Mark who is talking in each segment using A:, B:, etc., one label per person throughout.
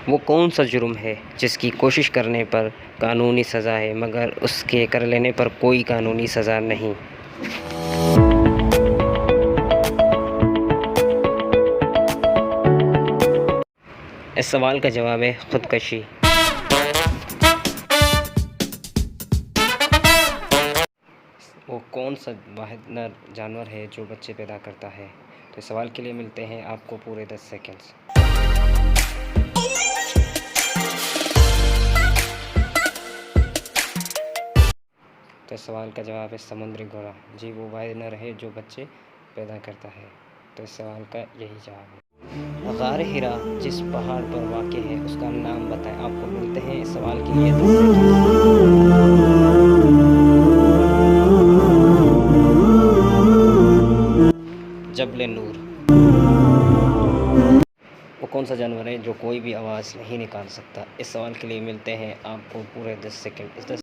A: वो कौन सा जुर्म है जिसकी कोशिश करने पर कानूनी सज़ा है मगर उसके कर लेने पर कोई कानूनी सज़ा नहीं? इस सवाल का जवाब है खुदकशी। वो कौन सा वाहिद जानवर है जो बच्चे पैदा करता है? तो इस सवाल के लिए मिलते हैं आपको पूरे 10 सेकंड्स। तो इस सवाल का जवाब है समुद्री घोड़ा। जी, वो वाहिद नर है जो बच्चे पैदा करता है। तो इस सवाल का यही जवाब है। गार हिरा जिस पहाड़ पर वाक़ है उसका नाम बताएं। आपको मिलते हैं इस सवाल के लिए 10 सेकंड। जबल नूर। वो कौन सा जानवर है जो कोई भी आवाज़ नहीं निकाल सकता? इस सवाल के लिए मिलते हैं आपको पूरे 10 सेकंड।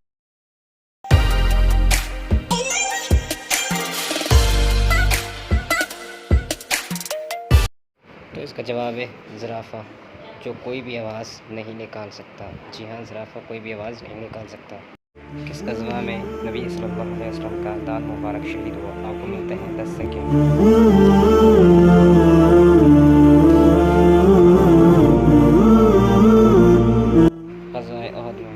A: तो इसका जवाब है ज़िराफ़ा, जो कोई भी आवाज़ नहीं निकाल सकता। जी हाँ, ज़िराफ़ा कोई भी आवाज़ नहीं निकाल सकता। किसका ज़माम है नबी सल्लल्लाहु अलैहि वसल्लम का दांत मुबारक शहीद हुआ? आपको मिलते हैं 10 सेकंड। ग़ज़वाए उहद में।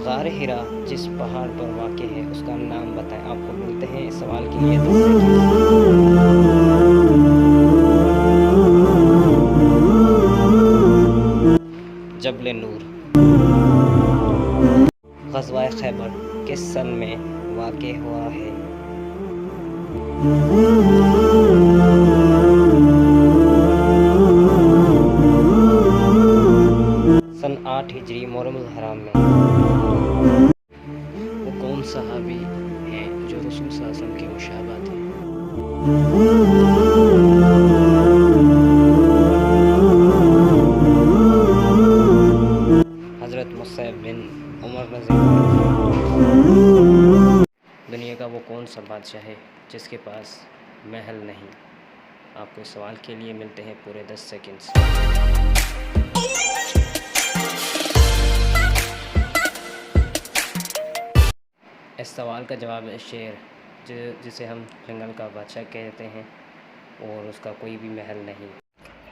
A: गार हिरा जिस पहाड़ पर वाक़ है उसका नाम बताएं। आपको मिलते हैं इस सवाल के लिए 10 सेकंड। जबल नूर। ग़ज़वाए खैबर किस सन में वाक़ हुआ है? सन 8 हिजरी मुहर्रमुल हराम में। वो कौन सहाबी है जो रसूल सल्लल्लाहु अलैहि वसल्लम के मुशाबह थे? हज़रत मुसअब बिन उमर रज़ियल्लाहु। दुनिया का वो कौन सा बादशाह है जिसके पास महल नहीं? आपको इस सवाल के लिए मिलते हैं पूरे 10 सेकंड्स। इस सवाल का जवाब है शेर, जिसे हम जंगल का बादशाह कहते हैं और उसका कोई भी महल नहीं।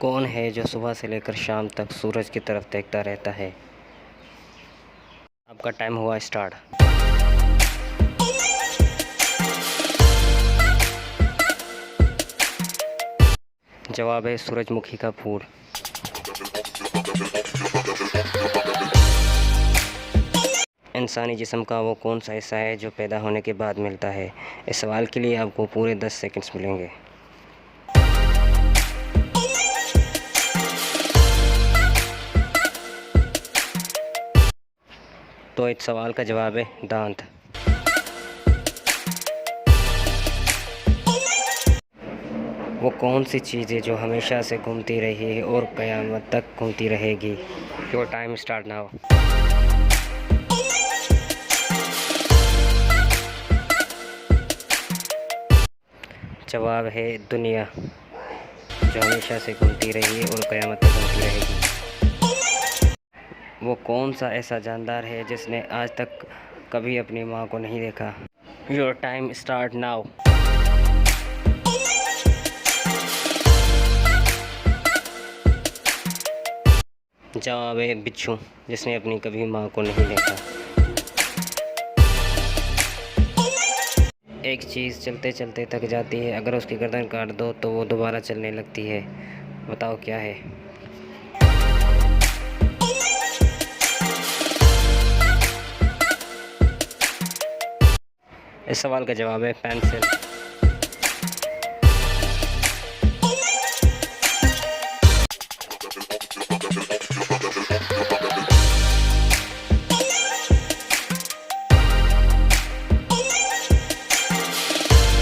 A: कौन है जो सुबह से लेकर शाम तक सूरज की तरफ देखता रहता है? आपका टाइम हुआ स्टार्ट। जवाब है सूरजमुखी का फूल। इंसानी जिस्म का वो कौन सा हिस्सा है जो पैदा होने के बाद मिलता है? इस सवाल के लिए आपको पूरे 10 सेकंड्स मिलेंगे। तो इस सवाल का जवाब है दांत। वो कौन सी चीज़ है जो हमेशा से घूमती रही है और क़यामत तक घूमती रहेगी? Your time start now. जवाब है दुनिया, जो हमेशा से घूमती रही है और क़यामत तक घूमती रहेगी। वो कौन सा ऐसा जानदार है जिसने आज तक कभी अपनी माँ को नहीं देखा? Your time start now. जवाब है बिच्छू, जिसने अपनी कभी माँ को नहीं देखा। एक चीज़ चलते चलते थक जाती है, अगर उसकी गर्दन काट दो तो वो दोबारा चलने लगती है। बताओ क्या है? इस सवाल का जवाब है पेंसिल।